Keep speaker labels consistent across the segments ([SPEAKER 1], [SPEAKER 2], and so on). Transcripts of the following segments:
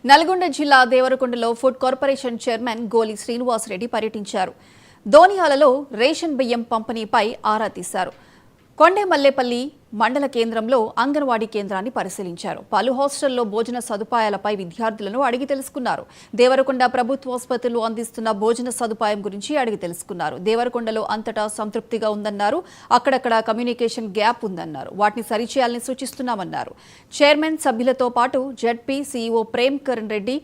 [SPEAKER 1] నల్గొండ జిల్లా దేవరకొండలో food corporation chairman గోలి శ్రీనివాసరెడ్డి పర్యటించారు. దోనియాలలో ration బియ్యం పంపిణీపై ఆరా తీశారు. కొండేమల్లేపల్లి మండల కేంద్రంలో అంగన్వాడీ కేంద్రాన్ని పరిశీలించారు. పలు హాస్టల్లో భోజన సదుపాయాలపై విద్యార్థులను అడిగి తెలుసుకున్నారు. దేవరకొండ ప్రభుత్వాసుపత్రులు అందిస్తున్న భోజన సదుపాయం గురించి అడిగి తెలుసుకున్నారు. దేవరకొండలో అంతటా సంతృప్తిగా ఉందన్నారు. అక్కడక్కడ కమ్యూనికేషన్ గ్యాప్ ఉందన్నారు. వాటిని సరిచేయాలని సూచిస్తున్నామన్నారు. చైర్మన్ సభ్యులతో పాటు ZP CEO Prem Karan Reddy,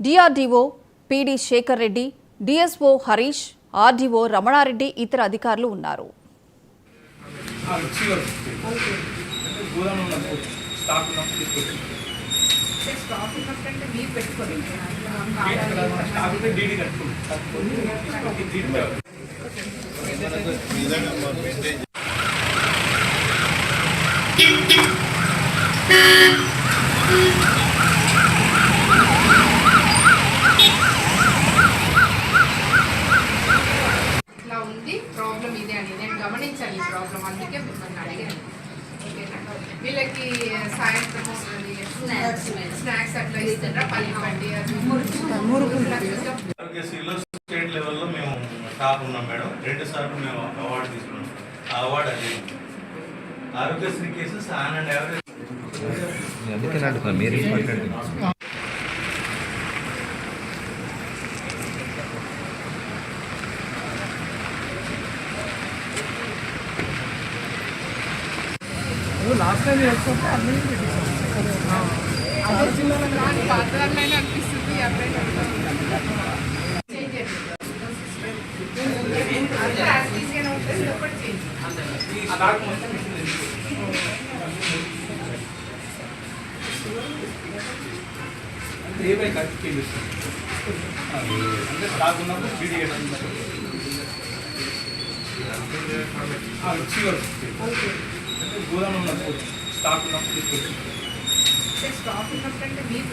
[SPEAKER 1] DRDO PD Shekar Reddy, DSO Harish, RDO Ramanareddy ఇతర అధికారులు ఉన్నారు.
[SPEAKER 2] ప్రాబ్లం ఇదే అని నేను గమనించాను. ఈ ప్రాబ్లం అందుకే మిమ్మల్ని అడిగాను. ఓకేనా? వీళ్ళకి సాయంత్రం వస్తుంది స్నాక్స్ అట్లా ఇస్తుంటారా? పల్లిపండి
[SPEAKER 3] స్టేట్ లెవెల్లో మేము టాప్ ఉన్నాం మేడం. 2 సార్లు మేము అవార్డు తీసుకున్నాం. ఆ అవార్డు అది Aarogyasri cases on and average.
[SPEAKER 4] Last time వేసుకుంటే అన్నీ
[SPEAKER 2] పాత్రలైనా అనిపిస్తుంది.
[SPEAKER 3] ఏమై ఖర్చు అంటే స్టాక్ ఉన్నప్పుడు బీడీ గోదాం ఉన్నప్పుడు స్టాక్ ఉన్నప్పుడు తీసుకొచ్చి
[SPEAKER 2] స్టాక్ ఉన్నప్పుడు అంటే మీరు